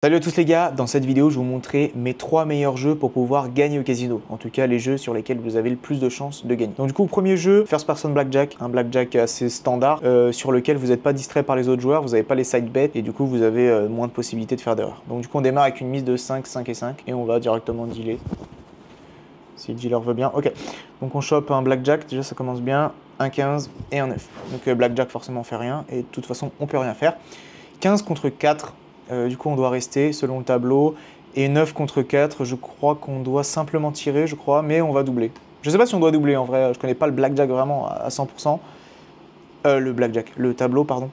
Salut à tous les gars, dans cette vidéo je vais vous montrer mes 3 meilleurs jeux pour pouvoir gagner au casino. En tout cas les jeux sur lesquels vous avez le plus de chances de gagner. Donc du coup premier jeu, First Person Blackjack, un blackjack assez standard sur lequel vous n'êtes pas distrait par les autres joueurs, vous n'avez pas les side bets et du coup vous avez moins de possibilités de faire d'erreurs. Donc du coup on démarre avec une mise de 5, 5 et 5 et on va directement dealer. Si le dealer veut bien, ok. Donc on chope un blackjack, déjà ça commence bien, un 15 et un 9. Donc blackjack forcément on fait rien et de toute façon on peut rien faire. 15 contre 4. Du coup, on doit rester selon le tableau. Et 9 contre 4, je crois qu'on doit simplement tirer, mais on va doubler. Je sais pas si on doit doubler en vrai, je connais pas le blackjack vraiment à 100%. Le tableau, pardon.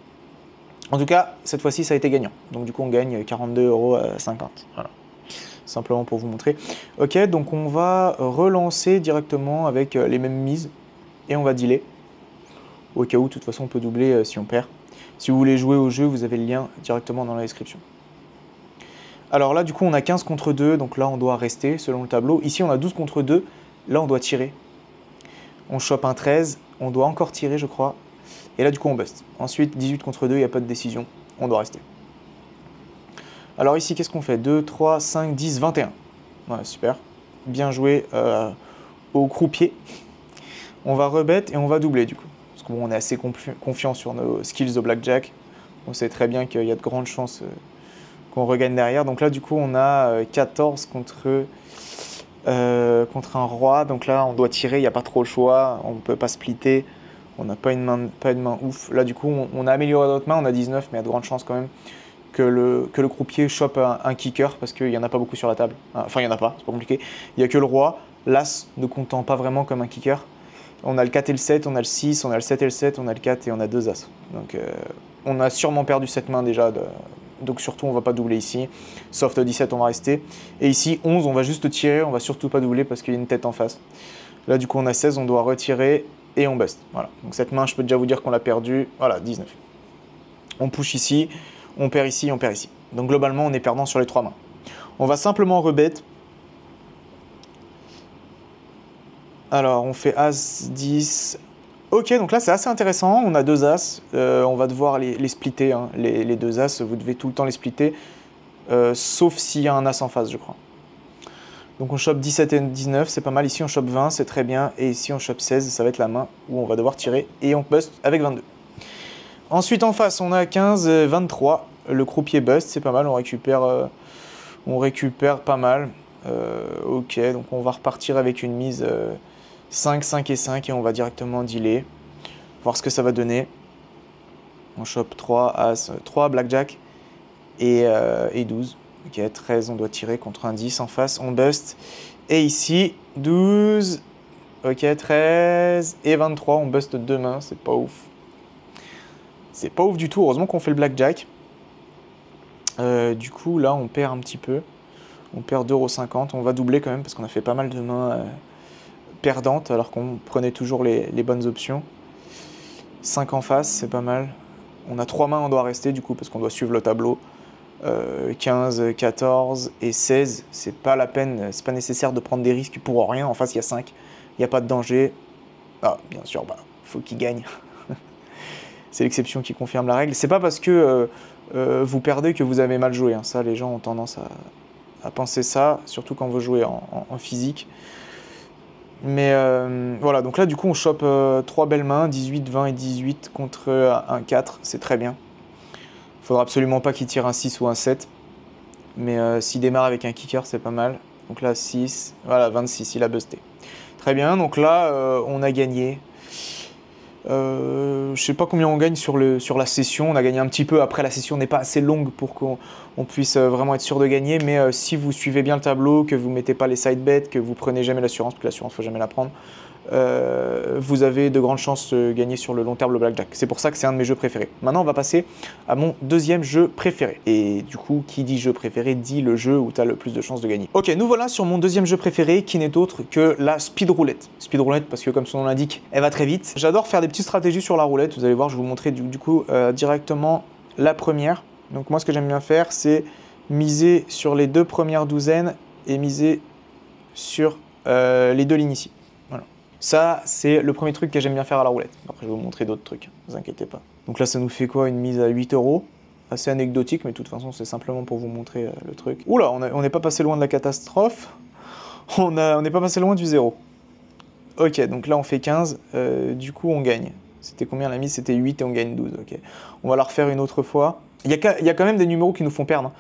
En tout cas, cette fois-ci, ça a été gagnant. Donc du coup, on gagne 42,50 €. Voilà. Simplement pour vous montrer. Ok, donc on va relancer directement avec les mêmes mises. Et on va dealer. Au cas où, de toute façon, on peut doubler si on perd. Si vous voulez jouer au jeu, vous avez le lien directement dans la description. Alors là, du coup, on a 15 contre 2, donc là, on doit rester selon le tableau. Ici, on a 12 contre 2, là, on doit tirer. On chope un 13, on doit encore tirer, je crois. Et là, du coup, on bust. Ensuite, 18 contre 2, il n'y a pas de décision, on doit rester. Alors ici, qu'est-ce qu'on fait? 2, 3, 5, 10, 21. Ouais, super. Bien joué au croupier. On va rebet et on va doubler, du coup. Parce qu'on est assez confiant sur nos skills au blackjack. On sait très bien qu'il y a de grandes chances qu'on regagne derrière. Donc là, du coup, on a 14 contre un roi. Donc là, on doit tirer, il n'y a pas trop le choix. On ne peut pas splitter. On n'a pas une main ouf. Là, du coup, on a amélioré notre main. On a 19, mais il y a de grandes chances quand même que le croupier chope un kicker parce qu'il n'y en a pas beaucoup sur la table. Enfin, il n'y en a pas, c'est pas compliqué. Il n'y a que le roi. L'as ne comptant pas vraiment comme un kicker. On a le 4 et le 7, on a le 6, on a le 7 et le 7, on a le 4 et on a 2 as. Donc on a sûrement perdu cette main déjà. Donc surtout on va pas doubler ici. Soft 17 on va rester. Et ici 11 on va juste tirer, on va surtout pas doubler parce qu'il y a une tête en face. Là du coup on a 16, on doit retirer et on bust. Voilà. Donc cette main je peux déjà vous dire qu'on l'a perdue. Voilà, 19. On push ici, on perd ici, on perd ici. Donc globalement on est perdant sur les 3 mains. On va simplement rebet. Alors, on fait As, 10. Ok, donc là, c'est assez intéressant. On a 2 As. On va devoir les splitter. Hein. Les 2 As, vous devez tout le temps les splitter. Sauf s'il y a un As en face, je crois. Donc, on chope 17 et 19. C'est pas mal. Ici, on chope 20. C'est très bien. Et ici, on chope 16. Ça va être la main où on va devoir tirer. Et on bust avec 22. Ensuite, en face, on a 15, 23. Le croupier bust. C'est pas mal. On récupère pas mal. Ok, donc on va repartir avec une mise 5, 5 et 5 et on va directement dealer. Voir ce que ça va donner. On chope 3, As, 3, Blackjack et 12. Ok, 13, on doit tirer contre un 10 en face. On bust. Et ici, 12. Ok, 13 et 23. On bust 2 mains. C'est pas ouf. C'est pas ouf du tout. Heureusement qu'on fait le Blackjack. Du coup, là, on perd un petit peu. On perd 2,50 €. On va doubler quand même parce qu'on a fait pas mal de mains perdantes alors qu'on prenait toujours les bonnes options. 5 en face, c'est pas mal. On a 3 mains, on doit rester du coup parce qu'on doit suivre le tableau. 15, 14 et 16, c'est pas la peine, c'est pas nécessaire de prendre des risques pour rien. En face, il y a 5, il n'y a pas de danger. Ah, bien sûr, faut qu'il gagne. C'est l'exception qui confirme la règle. C'est pas parce que vous perdez que vous avez mal joué. Hein. Ça, les gens ont tendance à penser ça, surtout quand vous jouez en physique. Mais voilà, donc là du coup on chope 3 belles mains, 18, 20 et 18 contre un 4, c'est très bien. Il faudra absolument pas qu'il tire un 6 ou un 7. Mais s'il démarre avec un kicker, c'est pas mal. Donc là 6, voilà 26, il a busté. Très bien, donc là on a gagné. Je sais pas combien on gagne sur la session, on a gagné un petit peu, après la session n'est pas assez longue pour qu'on puisse vraiment être sûr de gagner, mais si vous suivez bien le tableau, que vous mettez pas les side bets, que vous prenez jamais l'assurance, parce que l'assurance faut jamais la prendre, vous avez de grandes chances de gagner sur le long terme le blackjack. C'est pour ça que c'est un de mes jeux préférés. Maintenant on va passer à mon deuxième jeu préféré. Et du coup, qui dit jeu préféré dit le jeu où tu as le plus de chances de gagner. Ok, nous voilà sur mon deuxième jeu préféré qui n'est autre que la speed roulette. Speed roulette parce que comme son nom l'indique, elle va très vite. J'adore faire des petites stratégies sur la roulette. Vous allez voir, je vais vous montrer du coup directement la première. Donc moi ce que j'aime bien faire, c'est miser sur les 2 premières douzaines et miser sur les 2 lignes ici. Voilà. Ça, c'est le premier truc que j'aime bien faire à la roulette. Après, je vais vous montrer d'autres trucs, ne vous inquiétez pas. Donc là, ça nous fait quoi? Une mise à 8 €. assez anecdotique, mais de toute façon, c'est simplement pour vous montrer le truc. Oula, on n'est pas passé loin de la catastrophe. On n'est pas passé loin du 0. Ok, donc là, on fait 15. Du coup, on gagne. C'était combien la mise? C'était 8 et on gagne 12. Ok. On va la refaire une autre fois. Il y a quand même des numéros qui nous font perdre.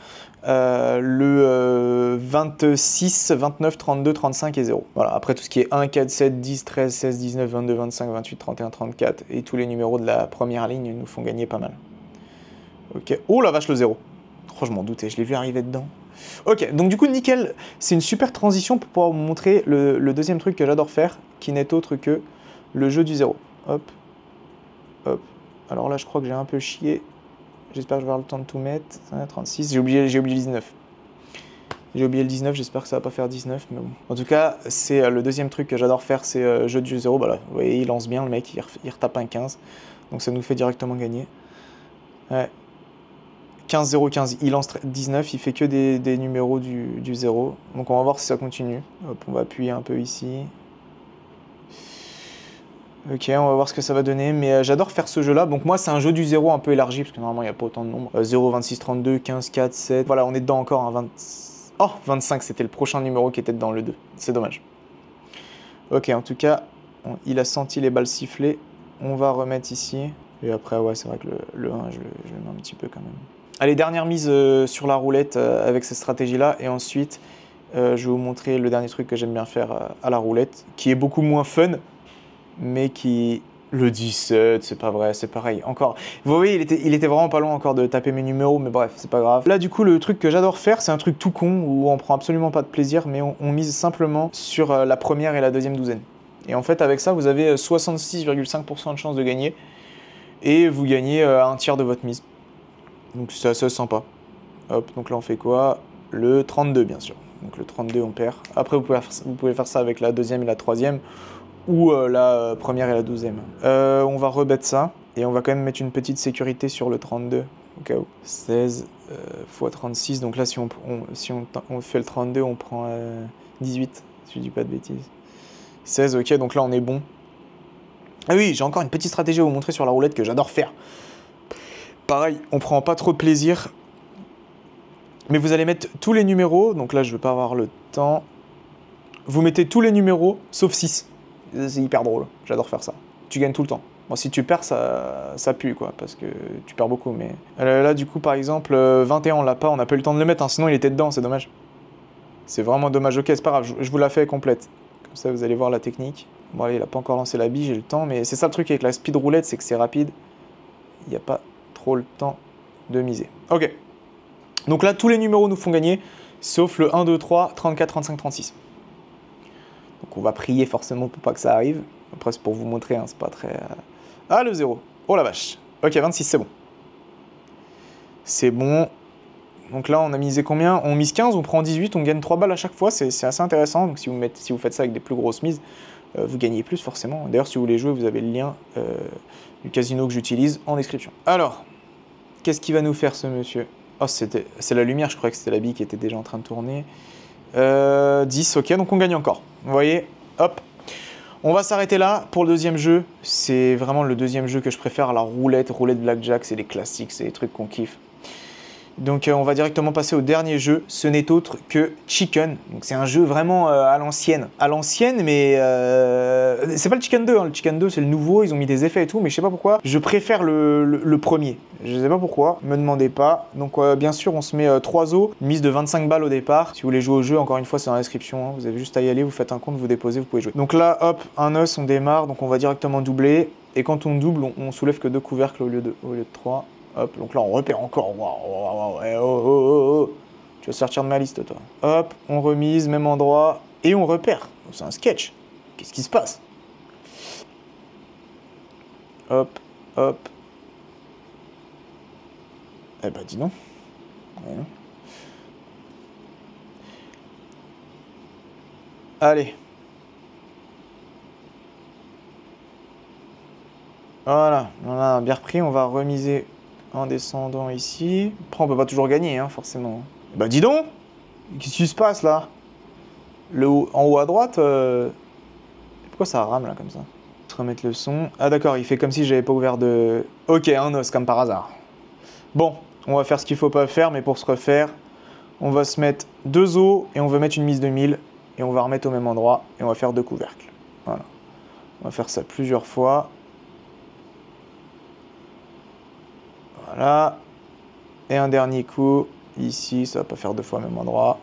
Le 26, 29, 32, 35 et 0. Voilà, après tout ce qui est 1, 4, 7, 10, 13, 16, 19, 22, 25, 28, 31, 34 et tous les numéros de la première ligne nous font gagner pas mal. Ok. Oh la vache, le 0. Oh, je m'en doutais, je l'ai vu arriver dedans. Ok, donc du coup, nickel. C'est une super transition pour pouvoir vous montrer le deuxième truc que j'adore faire, qui n'est autre que le jeu du 0. Hop. Hop. Alors là, je crois que j'ai un peu chié. J'espère que je vais avoir le temps de tout mettre. 36, j'ai oublié le 19. J'ai oublié le 19, j'espère que ça va pas faire 19, mais bon. En tout cas, c'est le deuxième truc que j'adore faire, c'est jeu du 0. Bah là, vous voyez, il lance bien, le mec, il retape un 15. Donc ça nous fait directement gagner. Ouais. 15, 0, 15, il lance 19, il fait que des numéros du 0. Donc on va voir si ça continue. Hop, on va appuyer un peu ici. Ok, on va voir ce que ça va donner, mais j'adore faire ce jeu-là. Donc moi, c'est un jeu du 0 un peu élargi, parce que normalement, il n'y a pas autant de nombres. 0, 26, 32, 15, 4, 7... Voilà, on est dedans encore, hein, 20... Oh, 25, c'était le prochain numéro qui était dans le 2. C'est dommage. Ok, en tout cas, il a senti les balles siffler. On va remettre ici. Et après, ouais, c'est vrai que le 1, je le mets un petit peu quand même. Allez, dernière mise sur la roulette avec cette stratégie-là. Et ensuite, je vais vous montrer le dernier truc que j'aime bien faire à la roulette, qui est beaucoup moins fun, mais qui... Le 17, c'est pas vrai, c'est pareil. Encore, vous voyez, il était vraiment pas loin encore de taper mes numéros, mais bref, c'est pas grave. Là, du coup, le truc que j'adore faire, c'est un truc tout con, où on prend absolument pas de plaisir, mais on mise simplement sur la première et la deuxième douzaine. Et en fait, avec ça, vous avez 66,5% de chance de gagner, et vous gagnez un tiers de votre mise. Donc c'est assez sympa. Hop, donc là, on fait quoi? Le 32, bien sûr. Donc le 32, on perd. Après, vous pouvez faire ça avec la deuxième et la troisième, ou la première et la 12e. On va rebête ça, et on va quand même mettre une petite sécurité sur le 32, au cas où. 16 x 36, donc là si on fait le 32, on prend 18, si je dis pas de bêtises. 16, ok, donc là on est bon. Ah oui, j'ai encore une petite stratégie à vous montrer sur la roulette que j'adore faire. Pareil, on prend pas trop de plaisir, mais vous allez mettre tous les numéros, donc là je vais pas avoir le temps. Vous mettez tous les numéros, sauf 6. C'est hyper drôle, j'adore faire ça. Tu gagnes tout le temps. Bon, si tu perds, ça pue, quoi, parce que tu perds beaucoup, mais... Là, du coup, par exemple, 21, on l'a pas, on n'a pas eu le temps de le mettre, hein, sinon il était dedans, c'est dommage. C'est vraiment dommage. Ok, c'est pas grave, je vous la fais complète. Comme ça, vous allez voir la technique. Bon, allez, il a pas encore lancé la bille, j'ai le temps, mais c'est ça le truc avec la speed roulette, c'est que c'est rapide. Il n'y a pas trop le temps de miser. Ok. Donc là, tous les numéros nous font gagner, sauf le 1, 2, 3, 34, 35, 36. Donc on va prier forcément pour pas que ça arrive. Après c'est pour vous montrer, hein, c'est pas très... Ah, le 0. Oh la vache. Ok, 26, c'est bon. C'est bon. Donc là on a misé combien? On mise 15, on prend 18, on gagne 3 balles à chaque fois. C'est assez intéressant. Donc si vous faites ça avec des plus grosses mises, vous gagnez plus forcément. D'ailleurs si vous voulez jouer, vous avez le lien du casino que j'utilise en description. Alors, qu'est-ce qu'il va nous faire ce monsieur? Oh, c'est la lumière, je croyais que c'était la bille qui était déjà en train de tourner. 10, ok, donc on gagne encore. Vous voyez, hop. On va s'arrêter là pour le deuxième jeu. C'est vraiment le deuxième jeu que je préfère, la roulette blackjack, c'est les classiques, c'est les trucs qu'on kiffe. Donc on va directement passer au dernier jeu, ce n'est autre que Chicken. Donc c'est un jeu vraiment à l'ancienne. À l'ancienne, mais c'est pas le Chicken 2, hein. Le Chicken 2 c'est le nouveau, ils ont mis des effets et tout, mais je sais pas pourquoi. Je préfère le premier. Je sais pas pourquoi, me demandez pas. Donc bien sûr on se met 3 os, mise de 25 balles au départ. Si vous voulez jouer au jeu, encore une fois c'est dans la description, hein. Vous avez juste à y aller, vous faites un compte, vous déposez, vous pouvez jouer. Donc là hop, un os, on démarre, donc on va directement doubler. Et quand on double, on soulève que 2 couvercles au lieu de 3. Hop, donc là on repère encore. Waouh. Tu vas sortir de ma liste toi. Hop, on remise, même endroit. Et on repère. C'est un sketch. Qu'est-ce qui se passe? Hop. Eh ben dis non. Ouais, non. Allez. Voilà, on a bien repris, on va remiser en descendant ici. Après, on peut pas toujours gagner, hein, forcément. Bah dis donc! Qu'est-ce qui se passe, là? En haut à droite, pourquoi ça rame, là, comme ça? Je vais remettre le son. Ah d'accord, il fait comme si j'avais pas ouvert de... Ok, un os, comme par hasard. Bon, On va faire ce qu'il ne faut pas faire, mais pour se refaire, on va se mettre 2 os et on va mettre une mise de 1000 et on va remettre au même endroit et on va faire 2 couvercles. Voilà. On va faire ça plusieurs fois. Voilà. Et un dernier coup, ici, ça va pas faire 2 fois au même endroit.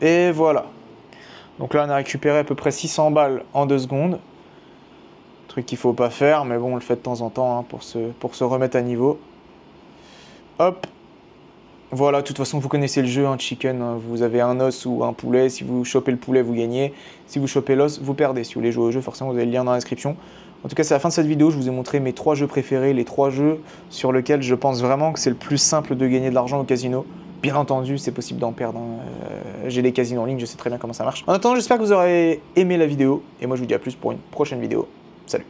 Et voilà. Donc là, on a récupéré à peu près 600 balles en 2 secondes. Truc qu'il faut pas faire, mais bon, on le fait de temps en temps hein, pour se remettre à niveau. Hop. Voilà, de toute façon, vous connaissez le jeu, hein, chicken, hein, vous avez un os ou un poulet. Si vous chopez le poulet, vous gagnez. Si vous chopez l'os, vous perdez. Si vous voulez jouer au jeu, forcément, vous avez le lien dans la description. En tout cas, c'est la fin de cette vidéo. Je vous ai montré mes 3 jeux préférés, les 3 jeux sur lesquels je pense vraiment que c'est le plus simple de gagner de l'argent au casino. Bien entendu, c'est possible d'en perdre. Hein. J'ai des casinos en ligne, je sais très bien comment ça marche. En attendant, j'espère que vous aurez aimé la vidéo. Et moi, je vous dis à plus pour une prochaine vidéo.